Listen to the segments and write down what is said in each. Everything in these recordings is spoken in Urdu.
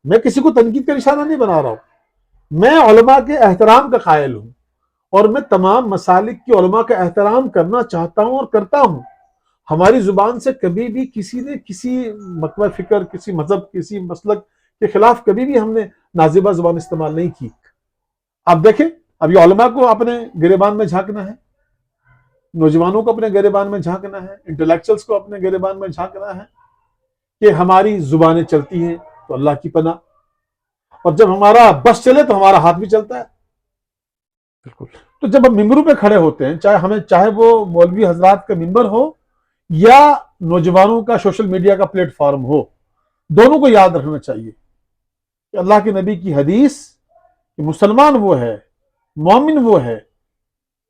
میں کسی کو تنقید کا نشانہ نہیں بنا رہا ہوں، میں علماء کے احترام کا قائل ہوں، اور میں تمام مسالک کی علماء کا احترام کرنا چاہتا ہوں اور کرتا ہوں۔ ہماری زبان سے کبھی بھی کسی نے کسی مکتبہ فکر، کسی مذہب، کسی مسلک کے خلاف کبھی بھی ہم نے نازیبہ زبان استعمال نہیں کی۔ آپ دیکھیں، اب یہ علماء کو اپنے گریبان میں جھانکنا ہے، نوجوانوں کو اپنے گریبان میں جھانکنا ہے، انٹلیکچوئلس کو اپنے گریبان میں جھانکنا ہے کہ ہماری زبانیں چلتی ہیں تو اللہ کی پناہ، اور جب ہمارا بس چلے تو ہمارا ہاتھ بھی چلتا ہے۔ بالکل تو جب ہم ممبروں پہ کھڑے ہوتے ہیں، چاہے وہ مولوی حضرات کا ممبر ہو یا نوجوانوں کا سوشل میڈیا کا پلیٹ فارم ہو، دونوں کو یاد رکھنا چاہیے کہ اللہ کے نبی کی حدیث کہ مسلمان وہ ہے، مومن وہ ہے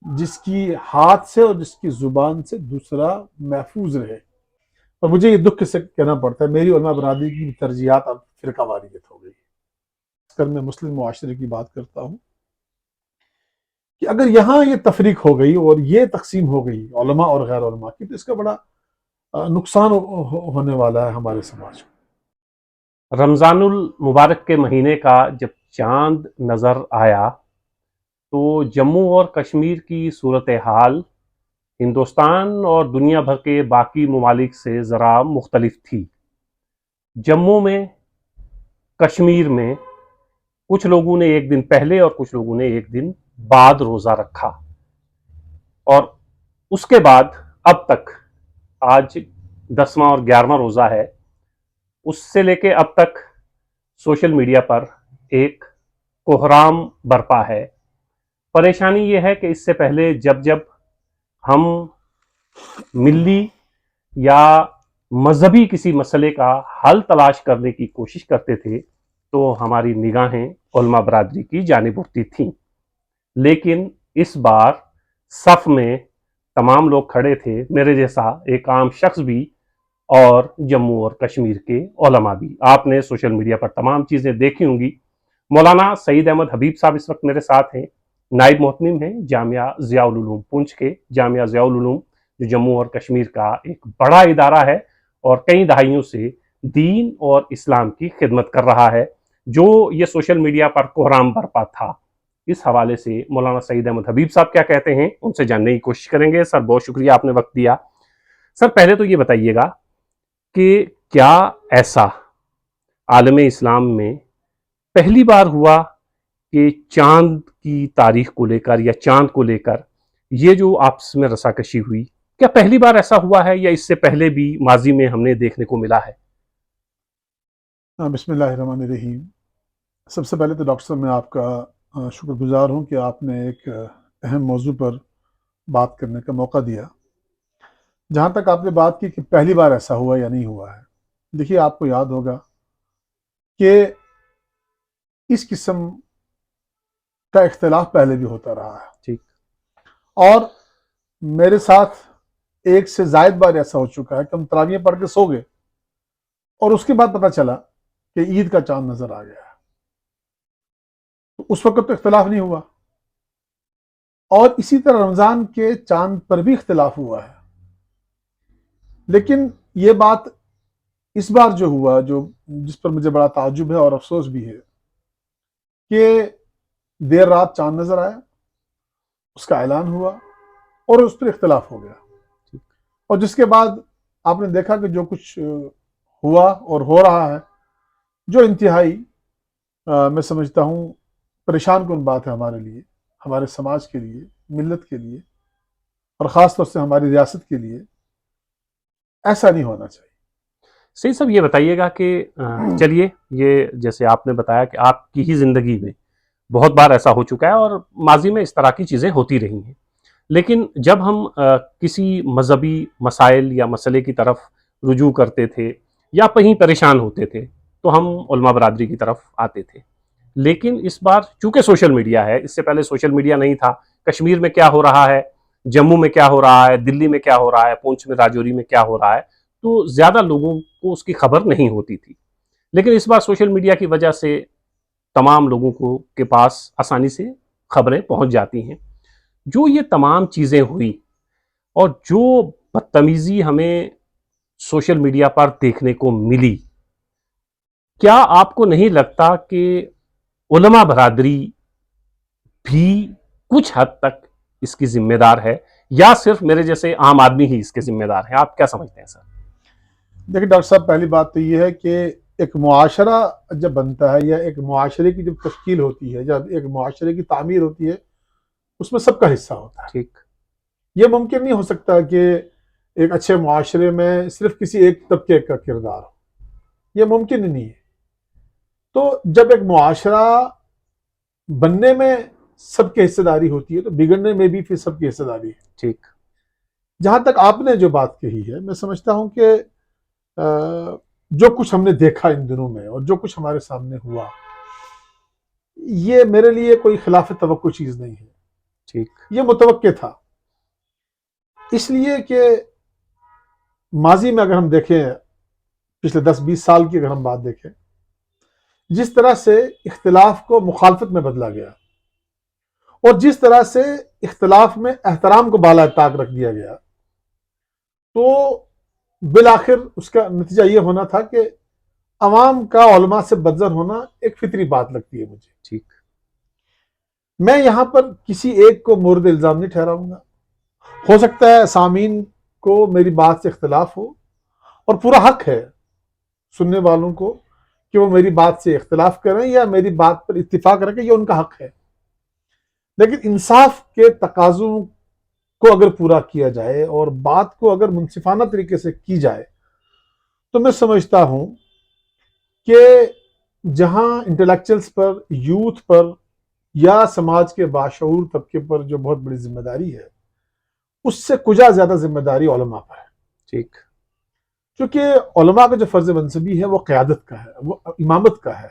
جس کی ہاتھ سے اور جس کی زبان سے دوسرا محفوظ رہے۔ اور مجھے یہ دکھ سے کہنا پڑتا ہے، میری علماء برادری کی ترجیحات اب فرقہ واریت ہو گئی۔ اس کر میں مسلم معاشرے کی بات کرتا ہوں کہ اگر یہاں یہ تفریق ہو گئی اور یہ تقسیم ہو گئی علماء اور غیر علماء کی، تو اس کا بڑا نقصان ہونے والا ہے ہمارے سماج کو۔ رمضان المبارک کے مہینے کا جب چاند نظر آیا تو جموں اور کشمیر کی صورتحال ہندوستان اور دنیا بھر کے باقی ممالک سے ذرا مختلف تھی۔ جموں میں، کشمیر میں کچھ لوگوں نے ایک دن پہلے اور کچھ لوگوں نے ایک دن بعد روزہ رکھا، اور اس کے بعد اب تک، آج 10واں اور 11واں روزہ ہے، اس سے لے کے اب تک سوشل میڈیا پر ایک کوہرام برپا ہے۔ پریشانی یہ ہے کہ اس سے پہلے جب ہم ملی یا مذہبی کسی مسئلے کا حل تلاش کرنے کی کوشش کرتے تھے تو ہماری نگاہیں علماء برادری کی جانب اٹھتی تھیں، لیکن اس بار صف میں تمام لوگ کھڑے تھے، میرے جیسا ایک عام شخص بھی اور جموں اور کشمیر کے علماء بھی۔ آپ نے سوشل میڈیا پر تمام چیزیں دیکھی ہوں گی۔ مولانا سعید احمد حبیب صاحب اس وقت میرے ساتھ ہیں، نائب محتمم ہیں جامعہ ضیاء العلوم پونچھ کے۔ جامعہ ضیاء العلوم جو جموں اور کشمیر کا ایک بڑا ادارہ ہے اور کئی دہائیوں سے دین اور اسلام کی خدمت کر رہا ہے، جو یہ سوشل میڈیا پر کوہرام برپا تھا، اس حوالے سے مولانا سعید احمد حبیب صاحب کیا کہتے ہیں ان سے جاننے کی کوشش کریں گے۔ سر بہت شکریہ، آپ نے وقت دیا۔ سر پہلے تو یہ بتائیے گا کہ کیا ایسا عالم اسلام میں پہلی بار ہوا کہ چاند کی تاریخ کو لے کر یا چاند کو لے کر یہ جو آپس میں رساکشی ہوئی، کیا پہلی بار ایسا ہوا ہے یا اس سے پہلے بھی ماضی میں ہم نے دیکھنے کو ملا ہے؟ بسم اللہ الرحمن الرحیم۔ سب سے پہلے تو ڈاکٹر صاحب میں آپ کا شکر گزار ہوں کہ آپ نے ایک اہم موضوع پر بات کرنے کا موقع دیا۔ جہاں تک آپ نے بات کی کہ پہلی بار ایسا ہوا یا نہیں ہوا ہے، دیکھیے آپ کو یاد ہوگا کہ اس قسم کا اختلاف پہلے بھی ہوتا رہا ہے، ٹھیک، اور میرے ساتھ ایک سے زائد بار ایسا ہو چکا ہے کہ ہم تراویح پڑھ کے سو گئے اور اس کے بعد پتہ چلا کہ عید کا چاند نظر آ گیا ہے۔ تو اس وقت تو اختلاف نہیں ہوا، اور اسی طرح رمضان کے چاند پر بھی اختلاف ہوا ہے، لیکن یہ بات اس بار جو ہوا، جس پر مجھے بڑا تعجب ہے اور افسوس بھی ہے، کہ دیر رات چاند نظر آیا، اس کا اعلان ہوا اور اس پر اختلاف ہو گیا، اور جس کے بعد آپ نے دیکھا کہ جو کچھ ہوا اور ہو رہا ہے، جو انتہائی میں سمجھتا ہوں پریشان کن بات ہے ہمارے لیے، ہمارے سماج کے لیے، ملت کے لیے، اور خاص طور سے ہماری ریاست کے لیے۔ ایسا نہیں ہونا چاہیے۔ صحیح صاحب، یہ بتائیے گا کہ چلیے، یہ جیسے آپ نے بتایا کہ آپ کی ہی زندگی میں بہت بار ایسا ہو چکا ہے اور ماضی میں اس طرح کی چیزیں ہوتی رہی ہیں، لیکن جب ہم کسی مذہبی مسائل یا مسئلے کی طرف رجوع کرتے تھے یا کہیں پریشان ہوتے تھے تو ہم علماء برادری کی طرف آتے تھے، لیکن اس بار چونکہ سوشل میڈیا ہے، اس سے پہلے سوشل میڈیا نہیں تھا، کشمیر میں کیا ہو رہا ہے، جموں میں کیا ہو رہا ہے، دلی میں کیا ہو رہا ہے، پونچھ میں، راجوری میں کیا ہو رہا ہے، تو زیادہ لوگوں کو اس کی خبر نہیں ہوتی تھی، لیکن اس بار سوشل میڈیا کی وجہ سے تمام لوگوں کو کے پاس آسانی سے خبریں پہنچ جاتی ہیں۔ جو یہ تمام چیزیں ہوئی اور جو بدتمیزی ہمیں سوشل میڈیا پر دیکھنے کو ملی، کیا آپ کو نہیں لگتا کہ علماء برادری بھی کچھ حد تک اس کی ذمہ دار ہے، یا صرف میرے جیسے عام آدمی ہی اس کے ذمہ دار ہیں؟ آپ کیا سمجھتے ہیں سر؟ دیکھیں ڈاکٹر صاحب، پہلی بات تو یہ ہے کہ ایک معاشرہ جب بنتا ہے یا ایک معاشرے کی جب تشکیل ہوتی ہے، جب ایک معاشرے کی تعمیر ہوتی ہے، اس میں سب کا حصہ ہوتا ہے۔ ٹھیک، یہ ممکن نہیں ہو سکتا کہ ایک اچھے معاشرے میں صرف کسی ایک طبقے کا کردار ہو، یہ ممکن ہی نہیں ہے۔ تو جب ایک معاشرہ بننے میں سب کی حصہ داری ہوتی ہے تو بگڑنے میں بھی پھر سب کی حصہ داری ہے۔ ٹھیک، جہاں تک آپ نے جو بات کہی ہے، میں سمجھتا ہوں کہ جو کچھ ہم نے دیکھا ان دنوں میں اور جو کچھ ہمارے سامنے ہوا، یہ میرے لیے کوئی خلاف توقع چیز نہیں ہے، ٹھیک، یہ متوقع تھا۔ اس لیے کہ ماضی میں اگر ہم دیکھیں، پچھلے 10-20 سال کی اگر ہم بات دیکھیں، جس طرح سے اختلاف کو مخالفت میں بدلا گیا اور جس طرح سے اختلاف میں احترام کو بالا طاق رکھ دیا گیا، تو بالآخر اس کا نتیجہ یہ ہونا تھا کہ عوام کا علماء سے بدظن ہونا ایک فطری بات لگتی ہے مجھے۔ ٹھیک، میں یہاں پر کسی ایک کو مورد الزام نہیں ٹھہراؤں گا۔ ہو سکتا ہے سامعین کو میری بات سے اختلاف ہو، اور پورا حق ہے سننے والوں کو کہ وہ میری بات سے اختلاف کریں یا میری بات پر اتفاق رکھیں، یہ ان کا حق ہے۔ لیکن انصاف کے تقاضوں کو اگر پورا کیا جائے اور بات کو اگر منصفانہ طریقے سے کی جائے، تو میں سمجھتا ہوں کہ جہاں انٹلیکچوئلز پر، یوتھ پر یا سماج کے باشعور طبقے پر جو بہت بڑی ذمہ داری ہے، اس سے کجا زیادہ ذمہ داری علماء پر ہے۔ ٹھیک، کیونکہ علماء کا جو فرض منصبی ہے وہ قیادت کا ہے، وہ امامت کا ہے،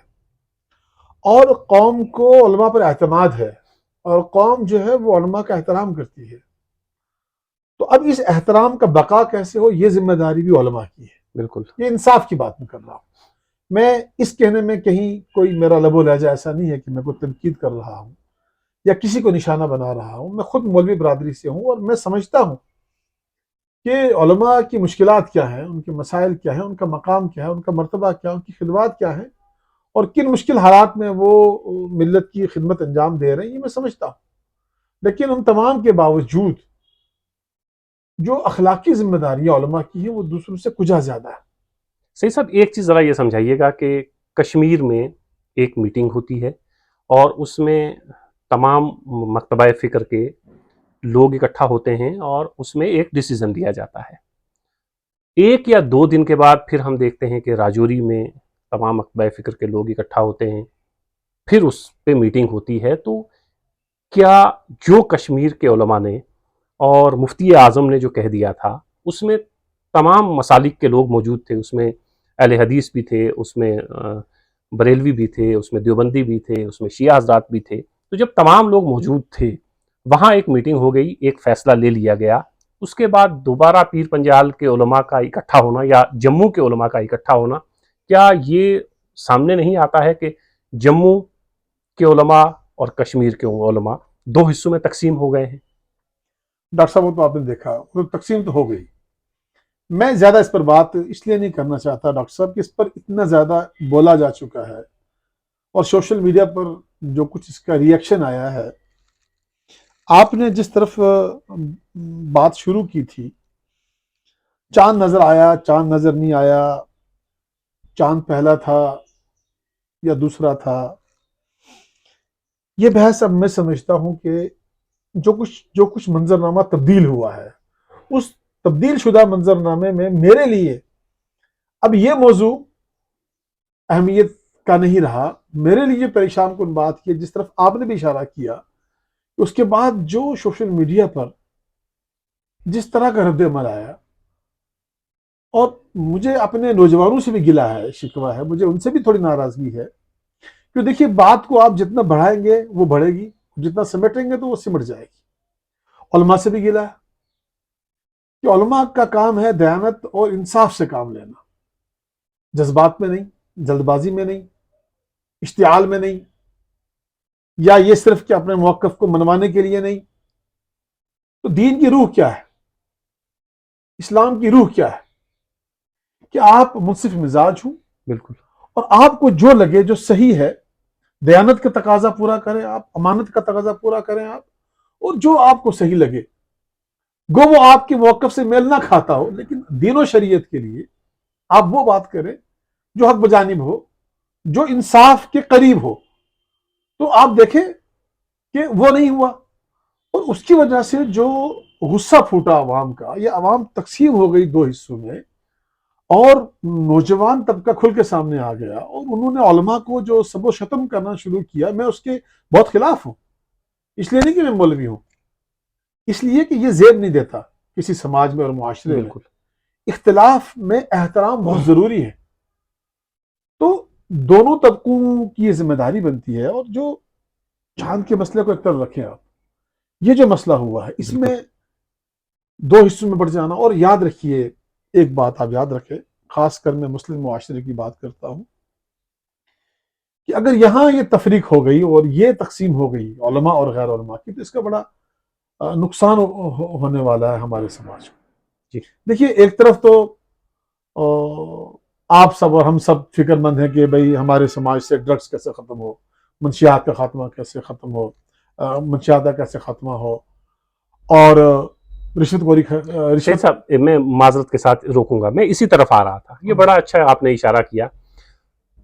اور قوم کو علماء پر اعتماد ہے، اور قوم جو ہے وہ علماء کا احترام کرتی ہے۔ تو اب اس احترام کا بقا کیسے ہو، یہ ذمہ داری بھی علماء کی ہے۔ بالکل، یہ انصاف کی بات میں کر رہا ہوں۔ میں اس کہنے میں کہیں کوئی میرا لب و لہجہ ایسا نہیں ہے کہ میں کوئی تنقید کر رہا ہوں یا کسی کو نشانہ بنا رہا ہوں۔ میں خود مولوی برادری سے ہوں، اور میں سمجھتا ہوں کہ علماء کی مشکلات کیا ہیں، ان کے مسائل کیا ہیں، ان کا مقام کیا ہے، ان کا مرتبہ کیا ہے، ان کی خدمات کیا ہیں، اور کن مشکل حالات میں وہ ملت کی خدمت انجام دے رہے ہیں، یہ میں سمجھتا ہوں۔ لیکن ان تمام کے باوجود جو اخلاقی ذمہ داریاں علماء کی ہیں وہ دوسروں سے کجا زیادہ ہے۔ صحیح صاحب، ایک چیز ذرا یہ سمجھائیے گا کہ کشمیر میں ایک میٹنگ ہوتی ہے اور اس میں تمام مکتبہ فکر کے لوگ اکٹھا ہوتے ہیں اور اس میں ایک ڈیسیزن دیا جاتا ہے۔ 1 یا 2 دن کے بعد پھر ہم دیکھتے ہیں کہ راجوری میں تمام مکتبہ فکر کے لوگ اکٹھا ہوتے ہیں، پھر اس پہ میٹنگ ہوتی ہے۔ تو کیا جو کشمیر کے علماء نے اور مفتی اعظم نے جو کہہ دیا تھا، اس میں تمام مسالک کے لوگ موجود تھے، اس میں اہل حدیث بھی تھے، اس میں بریلوی بھی تھے، اس میں دیوبندی بھی تھے، اس میں شیعہ حضرات بھی تھے، تو جب تمام لوگ موجود تھے وہاں ایک میٹنگ ہو گئی، ایک فیصلہ لے لیا گیا۔ اس کے بعد دوبارہ پیر پنجال کے علماء کا اکٹھا ہونا یا جموں کے علماء کا اکٹھا ہونا، کیا یہ سامنے نہیں آتا ہے کہ جموں کے علماء اور کشمیر کے علماء 2 حصوں میں تقسیم ہو گئے ہیں؟ ڈاکٹر صاحب وہ تو آپ نے دیکھا، وہ تقسیم تو ہو گئی۔ میں زیادہ اس پر بات اس لیے نہیں کرنا چاہتا ڈاکٹر صاحب کہ اس پر اتنا زیادہ بولا جا چکا ہے، اور سوشل میڈیا پر جو کچھ اس کا ری ایکشن آیا ہے۔ آپ نے جس طرف بات شروع کی تھی، چاند نظر آیا، چاند نظر نہیں آیا، چاند پہلا تھا یا دوسرا تھا، یہ بحث اب میں سمجھتا ہوں کہ جو کچھ منظرنامہ تبدیل ہوا ہے، اس تبدیل شدہ منظرنامے میں میرے لیے اب یہ موضوع اہمیت کا نہیں رہا۔ میرے لیے پریشان کن بات یہ، جس طرف آپ نے بھی اشارہ کیا، اس کے بعد جو سوشل میڈیا پر جس طرح کا رد عمل آیا، اور مجھے اپنے نوجوانوں سے بھی گلہ ہے، شکوہ ہے، مجھے ان سے بھی تھوڑی ناراضگی ہے کہ دیکھیے بات کو آپ جتنا بڑھائیں گے وہ بڑھے گی، جتنا سمیٹیں گے تو وہ سمٹ جائے گی۔ علماء سے بھی گلہ ہے کہ علماء کا کام ہے دیانت اور انصاف سے کام لینا، جذبات میں نہیں، جلد بازی میں نہیں، اشتعال میں نہیں، یا یہ صرف کہ اپنے موقف کو منوانے کے لیے نہیں۔ تو دین کی روح کیا ہے، اسلام کی روح کیا ہے؟ کہ آپ منصف مزاج ہوں، بالکل، اور آپ کو جو لگے جو صحیح ہے، دیانت کا تقاضا پورا کریں آپ، امانت کا تقاضا پورا کریں آپ، اور جو آپ کو صحیح لگے، گو وہ آپ کے موقف سے میل نہ کھاتا ہو، لیکن دین و شریعت کے لیے آپ وہ بات کریں جو حق بجانب ہو، جو انصاف کے قریب ہو. تو آپ دیکھیں کہ وہ نہیں ہوا، اور اس کی وجہ سے جو غصہ پھوٹا عوام کا، یہ عوام تقسیم ہو گئی دو حصوں میں، اور نوجوان طبقہ کھل کے سامنے آ گیا، اور انہوں نے علماء کو جو سب و شتم کرنا شروع کیا. میں اس کے بہت خلاف ہوں، اس لیے نہیں کہ میں مولوی ہوں، اس لیے کہ یہ زیب نہیں دیتا کسی سماج میں اور معاشرے میں. بالکل. اختلاف میں احترام بہت ضروری ہے. تو دونوں طبقوں کی یہ ذمہ داری بنتی ہے. اور جو چاند کے مسئلے کو ایک طرف رکھیں آپ، یہ جو مسئلہ ہوا ہے اس بالکل. میں دو حصوں میں بڑھ جانا. اور یاد رکھیے ایک بات، آپ یاد رکھیں، خاص کر میں مسلم معاشرے کی بات کرتا ہوں، کہ اگر یہاں یہ تفریق ہو گئی اور یہ تقسیم ہو گئی علماء اور غیر علماء کی، تو اس کا بڑا نقصان ہونے والا ہے ہمارے سماج کو. جی. دیکھیے ایک طرف تو آپ سب اور ہم سب فکر مند ہیں کہ بھئی ہمارے سماج سے ڈرگز کیسے ختم ہو، منشیات کا خاتمہ کیسے ختم ہو، منشیات کا کیسے خاتمہ ہو، اور رشوت خوری سید رشوت. صاحب میں معذرت کے ساتھ روکوں گا، میں اسی طرف آ رہا تھا. یہ بڑا اچھا آپ نے اشارہ کیا.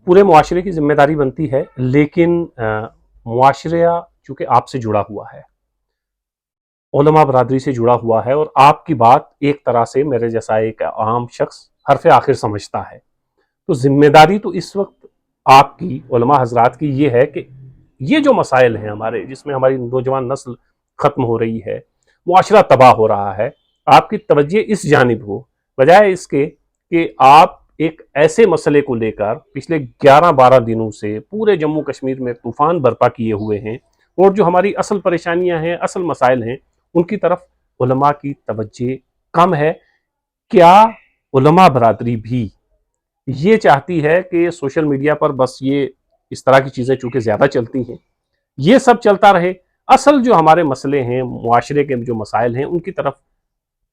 پورے معاشرے کی ذمہ داری بنتی ہے، لیکن معاشرہ چونکہ آپ سے جڑا ہوا ہے، علماء برادری سے جڑا ہوا ہے، اور آپ کی بات ایک طرح سے میرے جیسا ایک عام شخص حرف آخر سمجھتا ہے. تو ذمہ داری تو اس وقت آپ کی، علماء حضرات کی یہ ہے کہ یہ جو مسائل ہیں ہمارے، جس میں ہماری نوجوان نسل ختم ہو رہی ہے، معاشرہ تباہ ہو رہا ہے، آپ کی توجہ اس جانب ہو، بجائے اس کے کہ آپ ایک ایسے مسئلے کو لے کر پچھلے 11-12 دنوں سے پورے جموں کشمیر میں طوفان برپا کیے ہوئے ہیں، اور جو ہماری اصل پریشانیاں ہیں، اصل مسائل ہیں، ان کی طرف علماء کی توجہ کم ہے. کیا علماء برادری بھی یہ چاہتی ہے کہ سوشل میڈیا پر بس یہ اس طرح کی چیزیں چونکہ زیادہ چلتی ہیں، یہ سب چلتا رہے، اصل جو ہمارے مسئلے ہیں، معاشرے کے جو مسائل ہیں، ان کی طرف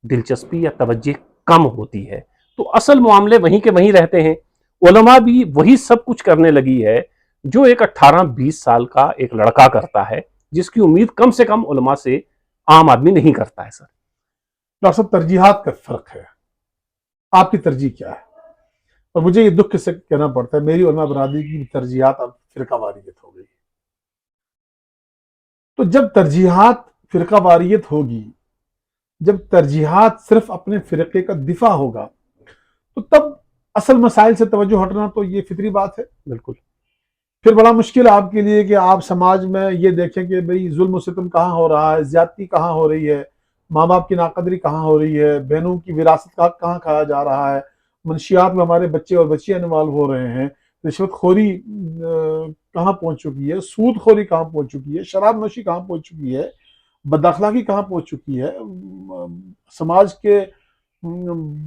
دلچسپی یا توجہ کم ہوتی ہے، تو اصل معاملے وہیں کے وہیں رہتے ہیں؟ علماء بھی وہی سب کچھ کرنے لگی ہے جو ایک 18-20 سال کا ایک لڑکا کرتا ہے، جس کی امید کم سے کم علماء سے عام آدمی نہیں کرتا ہے. سر ڈاکٹر صاحب ترجیحات کا فرق ہے، آپ کی ترجیح کیا ہے؟ اور مجھے یہ دکھ سے کہنا پڑتا ہے میری علماء برادری کی ترجیحات اب فرقہ واریت ہو گئی. تو جب ترجیحات فرقہ واریت ہوگی، جب ترجیحات صرف اپنے فرقے کا دفاع ہوگا، تو تب اصل مسائل سے توجہ ہٹنا تو یہ فطری بات ہے. بالکل. پھر بڑا مشکل آپ کے لیے کہ آپ سماج میں یہ دیکھیں کہ بھئی ظلم و ستم کہاں ہو رہا ہے، زیادتی کہاں ہو رہی ہے، ماں باپ کی ناقدری کہاں ہو رہی ہے، بہنوں کی وراثت کا حق کہاں کھایا جا رہا ہے، منشیات میں ہمارے بچے اور بچیاں انوالو ہو رہے ہیں، رشوت خوری کہاں پہنچ چکی ہے، سود خوری کہاں پہنچ چکی ہے، شراب نوشی کہاں پہنچ چکی ہے، بد اخلاقی کہاں پہنچ چکی ہے، سماج کے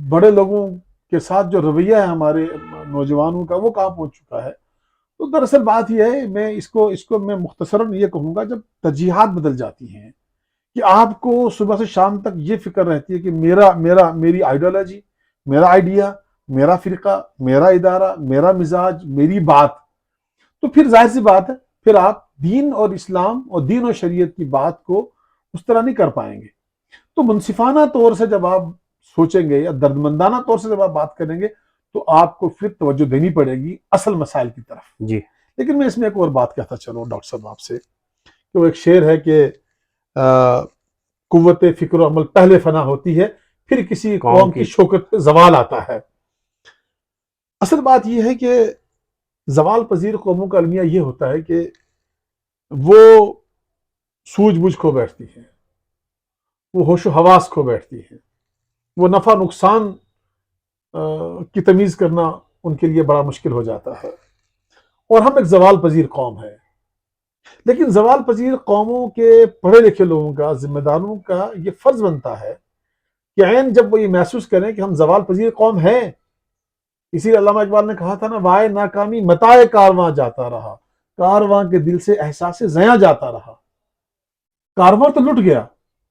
بڑے لوگوں کے ساتھ جو رویہ ہے ہمارے نوجوانوں کا وہ کہاں پہنچ چکا ہے. تو دراصل بات یہ ہے، میں اس کو میں مختصراً یہ کہوں گا، جب ترجیحات بدل جاتی ہیں کہ آپ کو صبح سے شام تک یہ فکر رہتی ہے کہ میری آئیڈیالوجی، میرا آئیڈیا، میرا فرقہ، میرا ادارہ، میرا مزاج، میری بات، تو پھر ظاہر سی بات ہے پھر آپ دین اور اسلام اور دین و شریعت کی بات کو اس طرح نہیں کر پائیں گے. تو منصفانہ طور سے جب آپ سوچیں گے یا دردمندانہ طور سے جب آپ بات کریں گے تو آپ کو پھر توجہ دینی پڑے گی اصل مسائل کی طرف. جی. لیکن میں اس میں ایک اور بات کہتا چلوں ڈاکٹر صاحب آپ سے، کہ وہ ایک شعر ہے کہ قوت فکر و عمل پہلے فنا ہوتی ہے، پھر کسی قوم کی شوکت پہ زوال آتا ہے. اصل بات یہ ہے کہ زوال پذیر قوموں کا المیہ یہ ہوتا ہے کہ وہ سوجھ بوجھ کھو بیٹھتی ہیں، وہ ہوش و حواس کھو بیٹھتی ہیں، وہ نفع نقصان کی تمیز کرنا ان کے لیے بڑا مشکل ہو جاتا ہے. اور ہم ایک زوال پذیر قوم ہے. لیکن زوال پذیر قوموں کے پڑھے لکھے لوگوں کا، ذمہ داروں کا یہ فرض بنتا ہے کہ عین جب وہ یہ محسوس کریں کہ ہم زوال پذیر قوم ہیں. اسی لیے علامہ اقبال نے کہا تھا نا، وائے ناکامی متائے کارواں جاتا رہا، کارواں کے دل سے احساس زیاں جاتا رہا. کارواں تو لٹ گیا،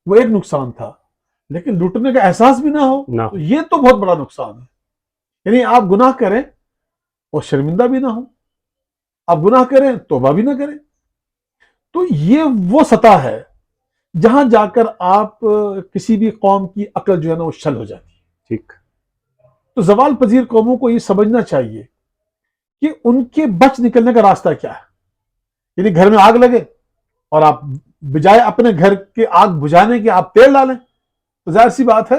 وہ ایک نقصان تھا، لیکن لٹنے کا احساس بھی نہ ہو تو یہ تو بہت بڑا نقصان ہے. یعنی آپ گناہ کریں اور شرمندہ بھی نہ ہوں. آپ گناہ کریں توبہ بھی نہ کریں. تو یہ وہ سطح ہے جہاں جا کر آپ کسی بھی قوم کی عقل جو ہے نا وہ شل ہو جاتی ہے. ٹھیک. تو زوال پذیر قوموں کو یہ سمجھنا چاہیے کہ ان کے بچ نکلنے کا راستہ کیا ہے. یعنی گھر میں آگ لگے اور آپ بجائے اپنے گھر کے آگ بجھانے کے آپ تیل ڈالیں تو ظاہر سی بات ہے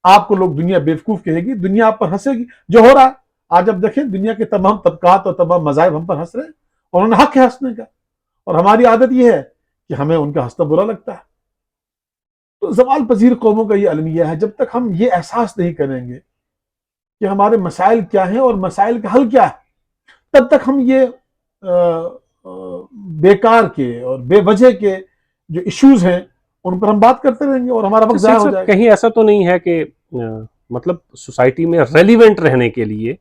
آپ کو لوگ دنیا بیوقوف کہے گی, دنیا آپ پر ہنسے گی. جو ہو رہا ہے آج اب دیکھیں دنیا کے تمام طبقات اور تمام مذاہب ہم پر ہنس رہے ہیں اور انہیں حق ہے ہنسنے کا, اور ہماری عادت یہ ہے کہ ہمیں ان کا ہنسنا برا لگتا ہے. تو زوال پذیر قوموں کا یہ المیہ ہے. جب تک ہم یہ احساس نہیں کریں گے کہ ہمارے مسائل کیا ہیں اور مسائل کا حل کیا ہے, تب تک ہم یہ بیکار کے اور بے وجہ کے جو ایشوز ہیں ان پر ہم بات کرتے رہیں گے اور ہمارا وقت ضائع ہو جائے گا. کہیں ایسا تو نہیں ہے کہ مطلب سوسائٹی میں ریلیونٹ رہنے کے لیے,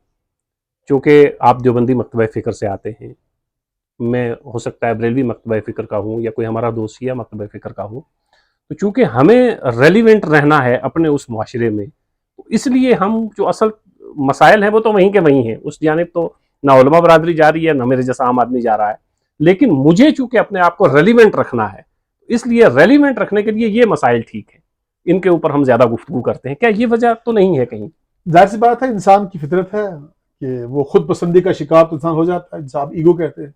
چونکہ آپ دیوبندی مکتبہ فکر سے آتے ہیں, میں ہو سکتا ہے بریلوی مکتبہ فکر کا ہوں یا کوئی ہمارا دوست یا مکتبہ فکر کا ہوں, تو چونکہ ہمیں ریلیونٹ رہنا ہے اپنے اس معاشرے میں, تو اس لیے ہم جو اصل مسائل ہیں وہ تو وہیں کے وہیں ہیں. اس جانب تو نہ علماء برادری جا رہی ہے نہ میرے جیسا عام آدمی جا رہا ہے, لیکن مجھے چونکہ اپنے آپ کو ریلیونٹ رکھنا ہے, اس لیے ریلیونٹ رکھنے کے لیے یہ مسائل ٹھیک ہیں, ان کے اوپر ہم زیادہ گفتگو کرتے ہیں. کیا یہ وجہ تو نہیں ہے کہیں؟ ظاہر سی بات ہے انسان کی فطرت ہے کہ وہ خود پسندی کا شکار تو انسان ہو جاتا ہے, انسان ایگو کہتے ہیں,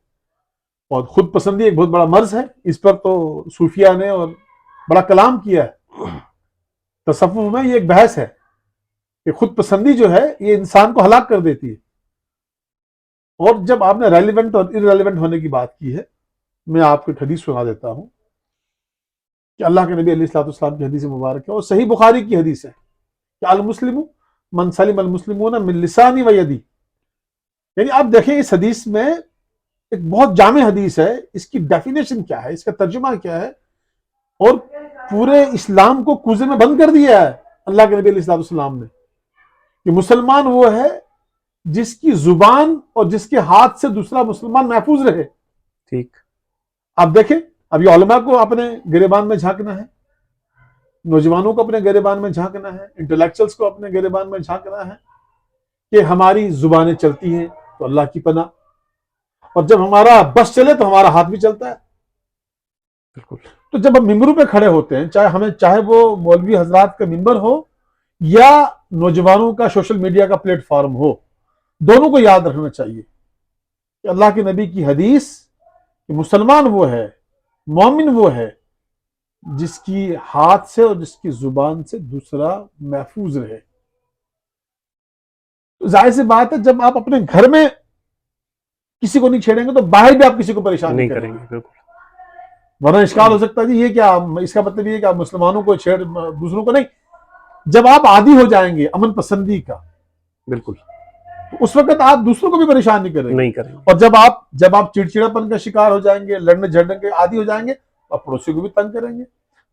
اور خود پسندی ایک بہت بڑا مرض ہے. اس پر تو صوفیہ نے اور بڑا کلام کیا ہے. تصوف میں یہ ایک بحث ہے کہ خود پسندی جو ہے یہ انسان کو ہلاک کر دیتی ہے. اور جب آپ نے ریلیونٹ اور ارریلیونٹ ہونے کی بات کی ہے, میں آپ کو ایک حدیث سنا دیتا ہوں کہ اللہ کے نبی علیہ الصلوۃ والسلام کی حدیث مبارک ہے اور صحیح بخاری کی حدیث ہے کہ المسلم من سلم المسلمون من لسانی و یدی. یعنی آپ دیکھیں اس حدیث میں ایک بہت جامع حدیث ہے, اس کی ڈیفینیشن کیا ہے, اس کا ترجمہ کیا ہے, اور پورے اسلام کو کوزے میں بند کر دیا ہے اللہ کے نبی علیہ الصلوۃ والسلام نے کہ مسلمان وہ ہے جس کی زبان اور جس کے ہاتھ سے دوسرا مسلمان محفوظ رہے. ٹھیک. آپ دیکھیں اب یہ علماء کو اپنے گریبان میں جھانکنا ہے, نوجوانوں کو اپنے گریبان میں جھانکنا ہے, انٹلیکچوئلس کو اپنے گریبان میں جھانکنا ہے کہ ہماری زبانیں چلتی ہیں تو اللہ کی پناہ, اور جب ہمارا بس چلے تو ہمارا ہاتھ بھی چلتا ہے. بالکل. تو جب ہم ممبروں پہ کھڑے ہوتے ہیں, چاہے وہ مولوی حضرات کا ممبر ہو یا نوجوانوں کا سوشل میڈیا کا پلیٹ فارم ہو, دونوں کو یاد رکھنا چاہیے کہ اللہ کے نبی کی حدیث کہ مسلمان وہ ہے, مومن وہ ہے جس کی ہاتھ سے اور جس کی زبان سے دوسرا محفوظ رہے. تو ظاہر سی بات ہے جب آپ اپنے گھر میں کسی کو نہیں چھیڑیں گے تو باہر بھی آپ کسی کو پریشان نہیں کریں گے. بالکل. ورنہ اشکال ہو سکتا ہے جی یہ کیا, اس کا مطلب یہ ہے کہ آپ مسلمانوں کو چھیڑ دوسروں کو نہیں. جب آپ عادی ہو جائیں گے امن پسندی کا, بالکل, تو اس وقت آپ دوسروں کو بھی پریشان نہیں کریں گے. نہیں کریں گے. اور جب آپ چڑچڑاپن کا شکار ہو جائیں گے, لڑنے جھگڑنے کے عادی ہو جائیں گے, آپ پڑوسی کو بھی تنگ کریں گے,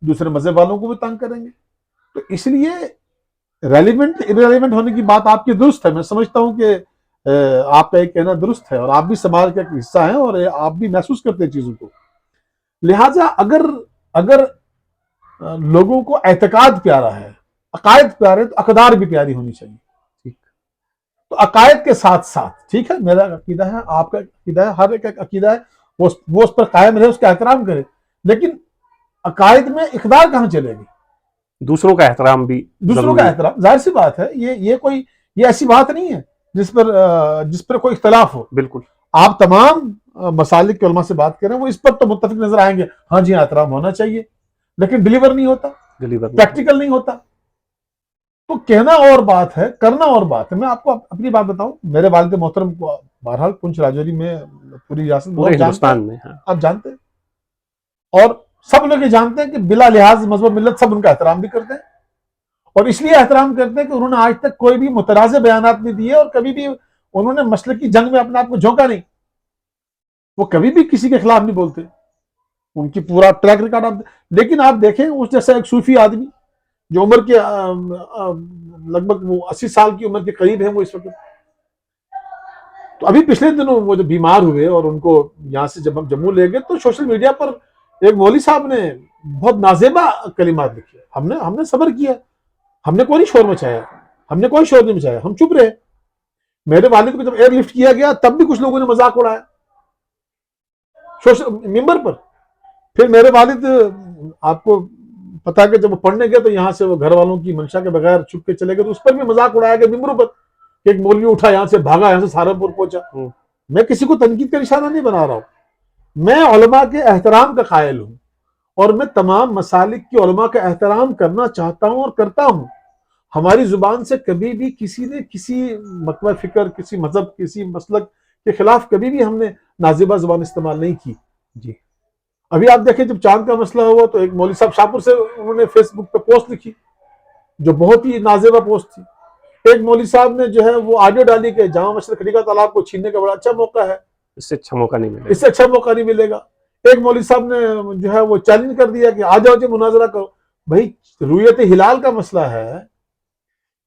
دوسرے مذہب والوں کو بھی تنگ کریں گے. تو اس لیے ریلیونٹ ارریلیونٹ ہونے کی بات آپ کی درست ہے. میں سمجھتا ہوں کہ آپ کا ایک کہنا درست ہے اور آپ بھی سماج کا ایک حصہ ہیں اور آپ بھی محسوس کرتے ہیں چیزوں کو. لہٰذا اگر لوگوں کو اعتقاد پیارا ہے, عقائد پیارے, تو اقدار بھی پیاری ہونی چاہیے. تو عقائد کے ساتھ ساتھ ٹھیک ہے میرا عقیدہ ہے, آپ کا عقیدہ ہے, ہر ایک عقیدہ ہے, وہ اس پر قائم رہے, اس کا احترام کرے, لیکن عقائد میں اقدار کہاں چلے گی؟ دوسروں کا احترام بھی, دوسروں کا احترام. ظاہر سی بات ہے یہ ایسی بات نہیں ہے جس پر کوئی اختلاف ہو. بالکل. آپ تمام مسالک کے علماء سے بات کریں, وہ اس پر تو متفق نظر آئیں گے, ہاں جی احترام ہونا چاہیے, لیکن ڈیلیور نہیں ہوتا, پریکٹیکل نہیں ہوتا. تو کہنا اور بات ہے, کرنا اور بات ہے. میں آپ کو اپنی بات بتاؤں, میرے والد محترم کو بہرحال پونچھ راجوری میں پوری ریاست پورے ہندوستان میں آپ جانتے ہیں, اور سب لوگ یہ جانتے ہیں کہ بلا لحاظ مذہب ملت سب ان کا احترام بھی کرتے ہیں, اور اس لیے احترام کرتے ہیں کہ انہوں نے آج تک کوئی بھی متنازع بیانات نہیں دیے, اور کبھی بھی انہوں نے مسلکی جنگ میں اپنے آپ کو جھونکا نہیں. وہ کبھی بھی کسی کے خلاف نہیں بولتے, ان کی پورا ٹریک ریکارڈ. لیکن آپ دیکھیں اس جیسا ایک صوفی آدمی جو عمر کے لگ بھگ وہ 80 سال کی عمر کے قریب ہیں وہ اس وقت, تو ابھی پچھلے دنوں وہ جو بیمار ہوئے اور ان کو یہاں سے جب ہم جموں لے گئے تو سوشل میڈیا پر ایک مولوی صاحب نے بہت نازیبا کلمات لکھے. ہم نے صبر کیا, ہم نے کوئی شور مچایا, ہم نے کوئی شور نہیں مچایا, ہم چپ رہے. میرے والد کو جب ایئر لفٹ کیا گیا تب بھی کچھ لوگوں نے مذاق اڑایا ممبر پر. پھر میرے والد آپ کو پتا کہ جب وہ پڑھنے گئے تو یہاں سے وہ گھر والوں کی منشا کے بغیر چھپ کے چلے گئے تو اس پر بھی مذاق اڑایا گیا ممبروں پر کہ ایک مولوی اٹھا یہاں سے بھاگا یہاں سے سہارنپور پہنچا. میں کسی کو تنقید کا نشانہ نہیں بنا رہا ہوں, میں علماء کے احترام کا قائل ہوں اور میں تمام مسالک کی علماء کا احترام کرنا چاہتا ہوں اور کرتا ہوں. ہماری زبان سے کبھی بھی کسی نے کسی مکتبہ فکر, کسی مذہب, کسی مسلک کے خلاف کبھی بھی ہم نے نازیبہ زبان استعمال نہیں کی. جی ابھی آپ دیکھیں جب چاند کا مسئلہ ہوا تو ایک مولوی صاحب شاہپور سے انہوں نے فیس بک پہ پوسٹ لکھی جو بہت ہی نازیبہ پوسٹ تھی. ایک مولوی صاحب نے جو ہے وہ آڈیو ڈالی کہ جامع مسجد خلیقہ تالاب کو چھیننے کا بڑا اچھا موقع ہے, اس سے اچھا موقع نہیں ملے اس سے اچھا موقع نہیں ملے گا. ایک مولوی صاحب نے جو ہے وہ چیلنج کر دیا کہ آ جاؤ جی مناظرہ کرو. بھائی رویت ہلال کا مسئلہ ہے,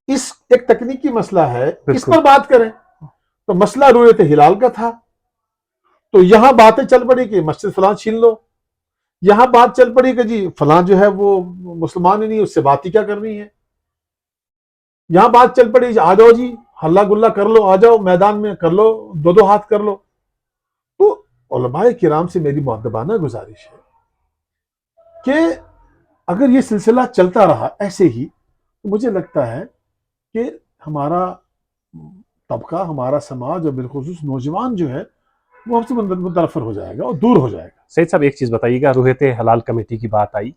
اس ایک تکنیکی مسئلہ ہے, اس پر بات کریں. تو مسئلہ رویت ہلال کا تھا تو یہاں باتیں چل پڑی کہ مسجد فلاں چھین لو, یہاں بات چل پڑی کہ جی فلاں جو ہے وہ مسلمان ہی نہیں, اس سے بات ہی کیا کرنی ہے. یہاں بات چل پڑی آ جاؤ جی ہلا گلا کر لو, آ جاؤ میدان میں کر لو, دو ہاتھ کر لو. تو علماء کرام سے میری مؤدبانہ گزارش ہے کہ اگر یہ سلسلہ چلتا رہا ایسے ہی تو مجھے لگتا ہے کہ ہمارا طبقہ, ہمارا سماج اور بالخصوص نوجوان جو ہے وہ ہم سے متنفر ہو جائے گا اور دور ہو جائے گا. سید صاحب ایک چیز بتائیے گا, رویت حلال کمیٹی کی بات آئی,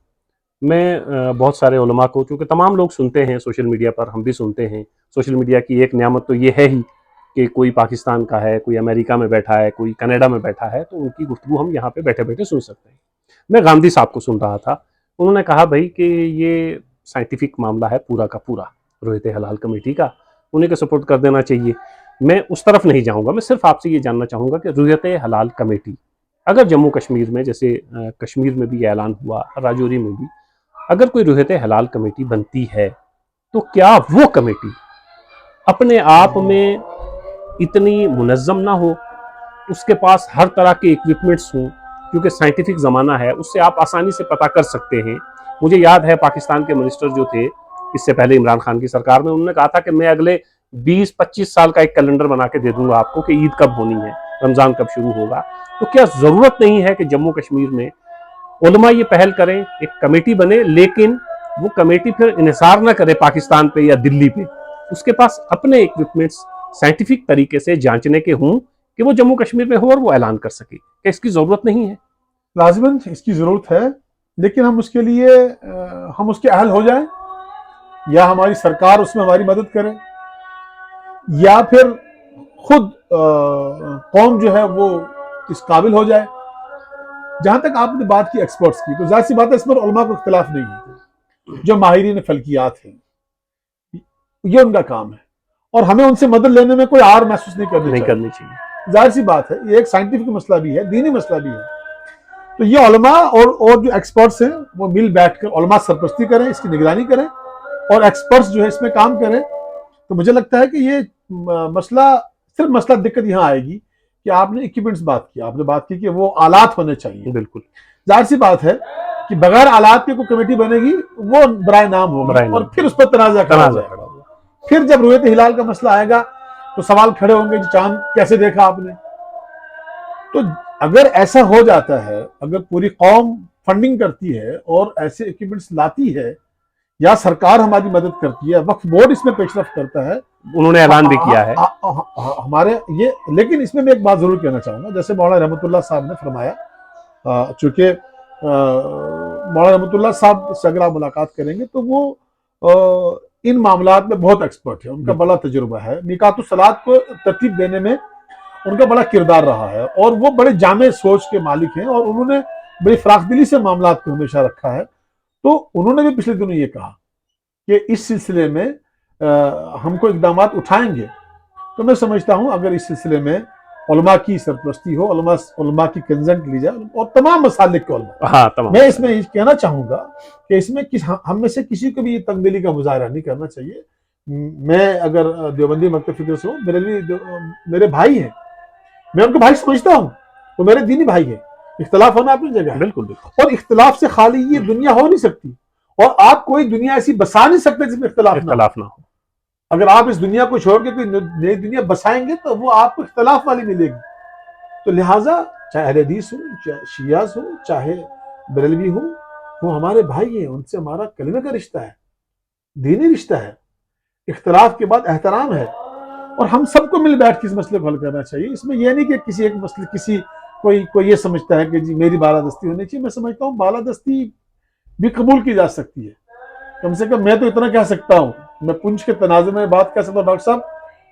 میں بہت سارے علماء کو, چونکہ تمام لوگ سنتے ہیں سوشل میڈیا پر, ہم بھی سنتے ہیں, سوشل میڈیا کی ایک نعمت تو یہ ہے ہی کہ کوئی پاکستان کا ہے, کوئی امریکہ میں بیٹھا ہے, کوئی کینیڈا میں بیٹھا ہے, تو ان کی گفتگو ہم یہاں پہ بیٹھے بیٹھے سن سکتے ہیں. میں غامدی صاحب کو سن رہا تھا, انہوں نے کہا بھائی کہ یہ سائنٹیفک معاملہ ہے پورا کا پورا رویت حلال کمیٹی کا, انہیں کو سپورٹ کر دینا چاہیے. میں اس طرف نہیں جاؤں گا, میں صرف آپ سے یہ جاننا چاہوں گا کہ رویت حلال کمیٹی اگر جموں کشمیر میں, جیسے کشمیر میں بھی اعلان ہوا, راجوری میں بھی, اگر کوئی رویت حلال کمیٹی بنتی ہے تو کیا وہ کمیٹی اپنے آپ میں اتنی منظم نہ ہو, اس کے پاس ہر طرح کے ایکوپمنٹس ہوں, کیونکہ سائنٹیفک زمانہ ہے, اس سے آپ آسانی سے پتہ کر سکتے ہیں. مجھے یاد ہے پاکستان کے منسٹر جو تھے اس سے پہلے عمران خان کی سرکار میں, انہوں نے کہا تھا کہ میں اگلے 20-25 سال کا ایک کیلنڈر بنا کے دے دوں گا آپ کو کہ عید کب ہونی ہے, رمضان کب شروع ہوگا. تو کیا ضرورت نہیں ہے کہ جموں کشمیر میں علماء یہ پہل کریں, ایک کمیٹی بنے, لیکن وہ کمیٹی پھر انحصار نہ کرے پاکستان پہ یا دلی پہ, اس کے پاس اپنے ایکوپمنٹس سائنٹیفک طریقے سے جانچنے کے ہوں کہ وہ جموں کشمیر میں ہو اور وہ اعلان کر سکے. کہ اس کی ضرورت نہیں ہے؟ لازماً اس کی ضرورت ہے, لیکن ہم اس کے لیے ہم اس کے اہل ہو جائیں, یا ہماری سرکار اس میں ہماری مدد کرے, یا پھر خود قوم جو ہے وہ اس قابل ہو جائے. جہاں تک آپ نے بات کی ایکسپرٹس کی, تو ظاہر سی بات ہے اس پر علماء کو اختلاف نہیں ہے. جو ماہرین فلکیات ہیں یہ ان کا کام ہے, اور ہمیں ان سے مدد لینے میں کوئی آر محسوس نہیں کرنی چاہیے. ظاہر سی بات ہے یہ ایک سائنٹیفک مسئلہ بھی ہے, دینی مسئلہ بھی ہے. تو یہ علماء اور جو ایکسپرٹس ہیں وہ مل بیٹھ کر علماء سرپرستی کریں, اس کی نگرانی کریں, اور ایکسپرٹس جو ہے اس میں کام کریں. تو مجھے لگتا ہے کہ یہ مسئلہ دقت یہاں آئے گی کہ آپ نے ایکوپمنٹس بات کی, آپ نے بات کی کہ وہ آلات ہونے چاہیے. بالکل ظاہر سی بات ہے کہ بغیر آلات کے کوئی کمیٹی بنے گی وہ برائے نام ہوگا, اور پھر اس پر تنازع کھڑا ہوگا. پھر جب رویت ہلال کا مسئلہ آئے گا تو سوال کھڑے ہوں گے کہ چاند کیسے دیکھا آپ نے. تو اگر ایسا ہو جاتا ہے, اگر پوری قوم فنڈنگ کرتی ہے اور ایسے ایکوپمنٹس لاتی ہے, یا سرکار ہماری مدد کرتی ہے, وقف بورڈ اس میں پیش رفت کرتا ہے, انہوں نے اعلان بھی کیا ہے ہمارے یہ. لیکن اس میں ایک بات ضرور کہنا چاہوں گا, جیسے مولانا رحمۃ اللہ صاحب نے فرمایا, چونکہ مولانا رحمۃ اللہ صاحب سے اگر آپ ملاقات کریں گے تو وہ ان معاملات میں بہت ایکسپرٹ ہے, ان کا بڑا تجربہ ہے. میقات الصلاۃ کو ترتیب دینے میں ان کا بڑا کردار رہا ہے, اور وہ بڑے جامع سوچ کے مالک ہیں, اور انہوں نے بڑی فراخ دلی سے معاملات کو ہمیشہ رکھا ہے. تو انہوں نے بھی پچھلے دنوں یہ کہا کہ اس سلسلے میں ہم کو اقدامات اٹھائیں گے. تو میں سمجھتا ہوں اگر اس سلسلے میں علماء کی سرپرستی ہو, علماء کی کنسنٹ لی جائے, اور تمام مسالک کے علماء, میں اس میں یہ کہنا چاہوں گا کہ اس میں ہم میں سے کسی کو بھی یہ تنگ دلی کا مظاہرہ نہیں کرنا چاہیے. میں اگر دیوبندی مکتب فکر سے ہوں, میرے لیے میرے بھائی ہیں, میں ان کو بھائی سمجھتا ہوں, وہ میرے دینی بھائی ہیں. اختلاف ہونا اپنی جگہ ہے, بالکل, اور اختلاف سے خالی یہ دنیا ہو نہیں سکتی, اور آپ کوئی دنیا ایسی بسا نہیں سکتے جس میں اختلاف نہ ہو. اگر آپ اس دنیا کو چھوڑ کے کوئی نئی دنیا بسائیں گے تو وہ آپ کو اختلاف والی ملے گی. تو لہٰذا چاہے اہل حدیث ہوں، چاہے شیعہ ہوں، چاہے بریلوی ہوں، وہ ہمارے بھائی ہیں، ان سے ہمارا کلمے کا رشتہ ہے، دینی رشتہ ہے. اختلاف کے بعد احترام ہے، اور ہم سب کو مل بیٹھ کے اس مسئلے کو حل کرنا چاہیے. اس میں یہ نہیں کہ کسی ایک مسئلے کوئی یہ سمجھتا ہے کہ جی میری بالادستی ہونی چاہیے. میں سمجھتا ہوں بالادستی بھی قبول کی جا سکتی ہے. کم سے کم میں تو اتنا کہہ سکتا ہوں، میں پنچ کے تناظر میں بات کہہ سکتا ہوں. ڈاکٹر صاحب،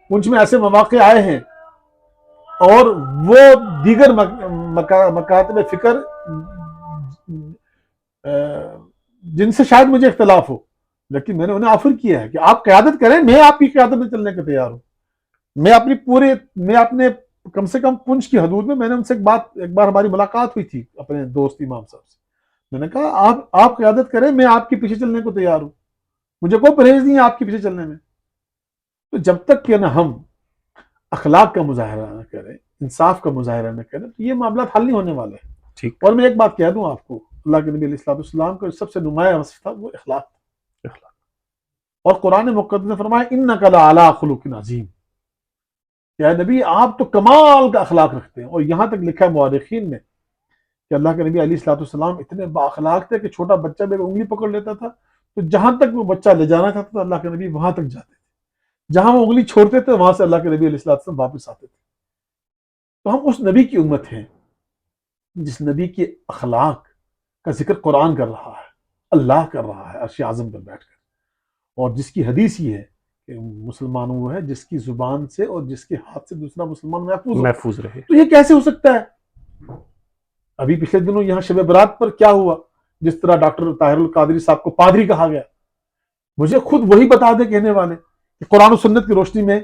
پنچ میں ایسے مواقع آئے ہیں اور وہ دیگر مکاتب فکر جن سے شاید مجھے اختلاف ہو، لیکن میں نے انہیں آفر کیا ہے کہ آپ قیادت کریں، میں آپ کی قیادت میں چلنے کے تیار ہوں. میں اپنے کم سے کم پنچ کی حدود میں نے ان سے ایک بار ہماری ملاقات ہوئی تھی اپنے دوست امام صاحب سے. میں نے کہا آپ قیادت کریں، میں آپ کے پیچھے چلنے کو تیار ہوں، مجھے کوئی پرہیز نہیں ہے آپ کے پیچھے چلنے میں. تو جب تک کہ نا ہم اخلاق کا مظاہرہ نہ کریں، انصاف کا مظاہرہ نہ کریں، تو یہ معاملات حل نہیں ہونے والے ہیں. ٹھیک. اور میں ایک بات کہہ دوں آپ کو، اللہ کے نبی علیہ الصلوۃ والسلام کا سب سے نمایاں وصف تھا وہ اخلاق. اور قرآن مقدس نے فرمایا انک لعلی خلق عظیم، یا نبی آپ تو کمال کا اخلاق رکھتے ہیں. اور یہاں تک لکھا ہے مورخین نے کہ اللہ کے نبی علیہ الصلوۃ والسلام اتنے بااخلاق تھے کہ چھوٹا بچہ بھی انگلی پکڑ لیتا تھا تو جہاں تک وہ بچہ لے جانا چاہتا تھا اللہ کے نبی وہاں تک جاتے تھے، جہاں وہ انگلی چھوڑتے تھے وہاں سے اللہ کے نبی علیہ الصلوۃ والسلام واپس آتے تھے. تو ہم اس نبی کی امت ہیں جس نبی کے اخلاق کا ذکر قرآن کر رہا ہے، اللہ کر رہا ہے عرش اعظم پر بیٹھ کر. اور جس کی حدیث یہ ہے کہ مسلمانوں وہ ہے جس کی زبان سے اور جس کے ہاتھ سے دوسرا مسلمان محفوظ رہے. تو یہ کیسے ہو سکتا ہے؟ ابھی پچھلے دنوں یہاں شب برات پر کیا ہوا، جس طرح ڈاکٹر طاہر القادری صاحب کو پادری کہا گیا. مجھے خود وہی بتا دے کہنے والے کہ قرآن و سنت کی روشنی میں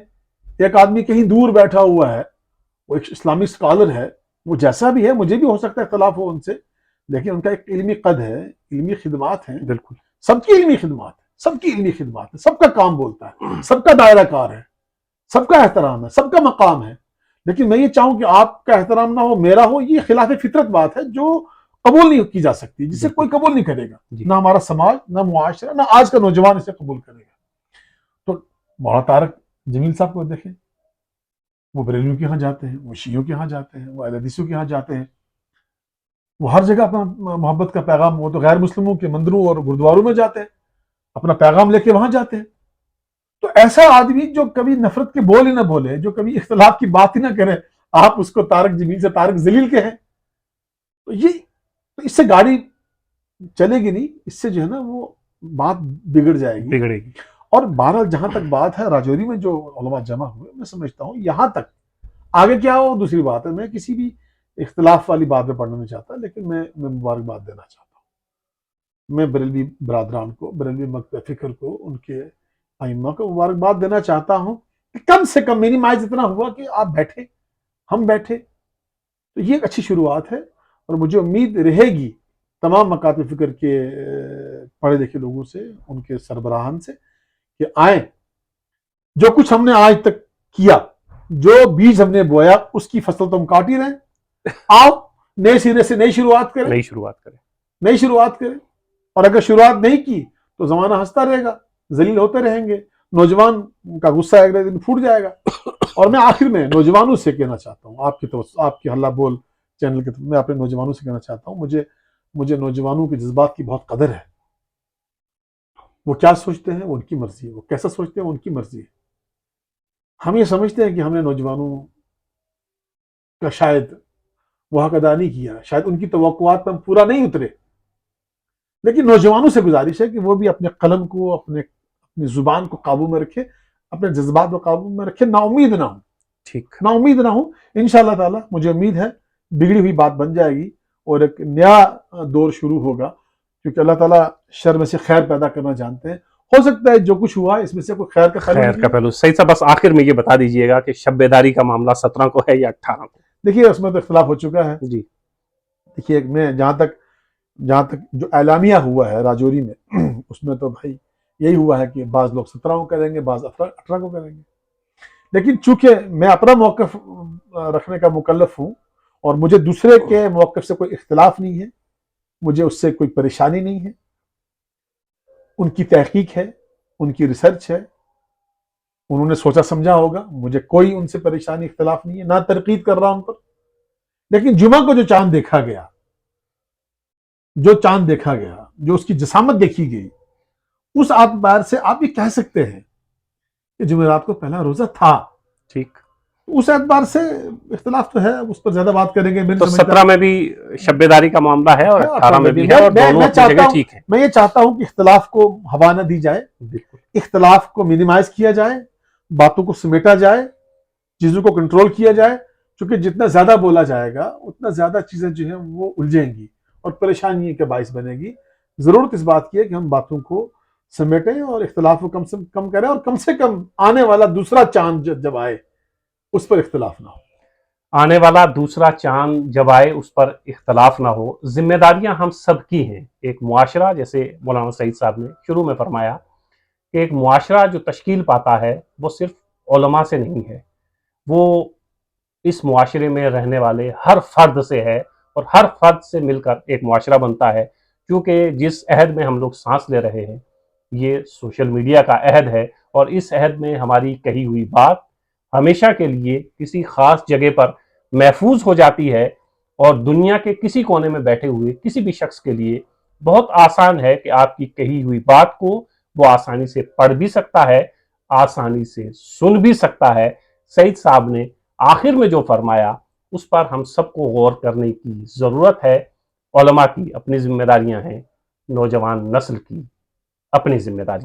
ایک آدمی کہیں دور بیٹھا ہوا ہے، وہ ایک اسلامی اسکالر ہے، وہ جیسا بھی ہے، مجھے بھی ہو سکتا ہے اختلاف ہو ان سے، لیکن ان کا ایک علمی قد ہے، علمی خدمات ہیں. بالکل. سب کی علمی خدمات ہے، سب کی علمی خدمات ہے، سب کا کام بولتا ہے، سب کا دائرہ کار ہے، سب کا احترام ہے، سب کا مقام ہے. لیکن میں یہ چاہوں کہ آپ کا احترام نہ ہو، میرا ہو، یہ خلاف فطرت بات ہے جو قبول نہیں کی جا سکتی، جسے کوئی قبول نہیں کرے گا، نہ ہمارا سماج، نہ معاشرہ، نہ آج کا نوجوان اسے قبول کرے گا. تو مولانا طارق جمیل صاحب کو دیکھیں، وہ بریلویوں کے ہاں جاتے ہیں، وہ شیعوں کے ہاں جاتے ہیں، وہ اہل حدیثوں کے ہاں جاتے ہیں، وہ ہر جگہ اپنا محبت کا پیغام، وہ تو غیر مسلموں کے مندروں اور گردواروں میں جاتے ہیں، اپنا پیغام لے کے وہاں جاتے ہیں. تو ایسا آدمی جو کبھی نفرت کے بول ہی نہ بولے، جو کبھی اختلاف کی بات ہی نہ کرے، آپ اس کو طارق جمیل سے طارق ذلیل کے ہیں، تو اس سے گاڑی چلے گی نہیں، اس سے جو ہے نا وہ بات بگڑ جائے گی. اور بہرحال جہاں تک بات ہے راجوری میں جو علماء جمع ہوئے، میں سمجھتا ہوں یہاں تک، آگے کیا ہو دوسری بات ہے. میں کسی بھی اختلاف والی بات میں پڑھنا نہیں چاہتا، لیکن میں مبارکباد دینا چاہتا ہوں. میں بریلوی برادران کو، بریلوی مکتب فکر کو، ان کے ائمہ کو مبارکباد دینا چاہتا ہوں کہ کم سے کم مینیمائز اتنا ہوا کہ آپ بیٹھے، ہم بیٹھے، تو یہ ایک اچھی شروعات ہے. اور مجھے امید رہے گی تمام مکاتب فکر کے پڑھے لکھے لوگوں سے، ان کے سربراہان سے، کہ آئیں، جو کچھ ہم نے آج تک کیا، جو بیج ہم نے بویا، اس کی فصل تو ہم کاٹ ہی رہے ہیں. آؤ نئے سرے سے نئی شروعات کریں. اور اگر شروعات نہیں کی تو زمانہ ہنستا رہے گا، ذلیل ہوتے رہیں گے، نوجوان کا غصہ ایک دن پھوٹ جائے گا. اور میں آخر میں نوجوانوں سے کہنا چاہتا ہوں، آپ کی حلہ بول چینل کے میں اپنے نوجوانوں سے کہنا چاہتا ہوں، مجھے نوجوانوں کے جذبات کی بہت قدر ہے. وہ کیا سوچتے ہیں وہ ان کی مرضی ہے، وہ کیسا سوچتے ہیں وہ ان کی مرضی ہے. ہم یہ سمجھتے ہیں کہ ہم نے نوجوانوں کا شاید وہ حق ادا نہیں کیا، شاید ان کی توقعات پر ہم پورا نہیں اترے، لیکن نوجوانوں سے گزارش ہے کہ وہ بھی اپنے قلم کو، اپنی زبان کو قابو میں رکھے، اپنے جذبات کو قابو میں رکھے، نا امید نہ ہوں. نا امید نہ ہوں. انشاءاللہ تعالی مجھے امید ہے بگڑی ہوئی بات بن جائے گی اور ایک نیا دور شروع ہوگا، کیونکہ اللہ تعالیٰ شر میں سے خیر پیدا کرنا جانتے ہیں. ہو سکتا ہے جو کچھ ہوا اس میں سے کوئی خیر کا پہلو. صحیح صاحب، بس آخر میں یہ بتا دیجئے گا کہ شب بیداری کا معاملہ 17 کو ہے یا 18 کو؟ دیکھیے اس میں تو اختلاف ہو چکا ہے. جی دیکھیے میں جہاں تک جو اعلامیہ ہوا ہے راجوری میں، اس میں تو بھائی یہی ہوا ہے کہ بعض لوگ 17 کو کریں گے، بعض 18 کو کریں گے. لیکن چونکہ میں اپنا موقف رکھنے کا مکلف ہوں اور مجھے دوسرے کے موقف سے کوئی اختلاف نہیں ہے، مجھے اس سے کوئی پریشانی نہیں ہے. ان کی تحقیق ہے، ان کی ریسرچ ہے، انہوں نے سوچا سمجھا ہوگا، مجھے کوئی ان سے پریشانی اختلاف نہیں ہے، نہ تنقید کر رہا ان پر. لیکن جمعہ کو جو چاند دیکھا گیا، جو اس کی جسامت دیکھی گئی، اس اعتبار سے آپ یہ کہہ سکتے ہیں کہ جمعرات کو پہلا روزہ تھا. ٹھیک. اس اعتبار سے اختلاف تو ہے، اس پر زیادہ بات کریں گے. تو 17 میں بھی شب داری کا معاملہ ہے اور 18 میں بھی ہے، اور دونوں اپنی جگہ ٹھیک ہے. میں یہ چاہتا ہوں کہ اختلاف کو ہوا نہ دی جائے، بالکل. اختلاف کو منیمائز کیا جائے، باتوں کو سمیٹا جائے، چیزوں کو کنٹرول کیا جائے. چونکہ جتنا زیادہ بولا جائے گا اتنا زیادہ چیزیں جو ہیں وہ الجھیں گی اور پریشانی کا باعث بنے گی. ضرورت اس بات کی ہے کہ ہم باتوں کو سمیٹیں اور اختلاف کو کم سے کم کریں، اور کم سے کم آنے والا دوسرا چاند جب آئے اس پر اختلاف نہ ہو. آنے والا دوسرا چاند جب آئے اس پر اختلاف نہ ہو. ذمہ داریاں ہم سب کی ہیں. ایک معاشرہ، جیسے مولانا سعید صاحب نے شروع میں فرمایا کہ ایک معاشرہ جو تشکیل پاتا ہے وہ صرف علماء سے نہیں ہے، وہ اس معاشرے میں رہنے والے ہر فرد سے ہے، اور ہر فرد سے مل کر ایک معاشرہ بنتا ہے. کیونکہ جس عہد میں ہم لوگ سانس لے رہے ہیں یہ سوشل میڈیا کا عہد ہے، اور اس عہد میں ہماری کہی ہوئی بات ہمیشہ کے لیے کسی خاص جگہ پر محفوظ ہو جاتی ہے، اور دنیا کے کسی کونے میں بیٹھے ہوئے کسی بھی شخص کے لیے بہت آسان ہے کہ آپ کی کہی ہوئی بات کو وہ آسانی سے پڑھ بھی سکتا ہے، آسانی سے سن بھی سکتا ہے. سعید صاحب نے آخر میں جو فرمایا اس پر ہم سب کو غور کرنے کی ضرورت ہے. علماء کی اپنی ذمہ داریاں ہیں، نوجوان نسل کی اپنی ذمہ داری.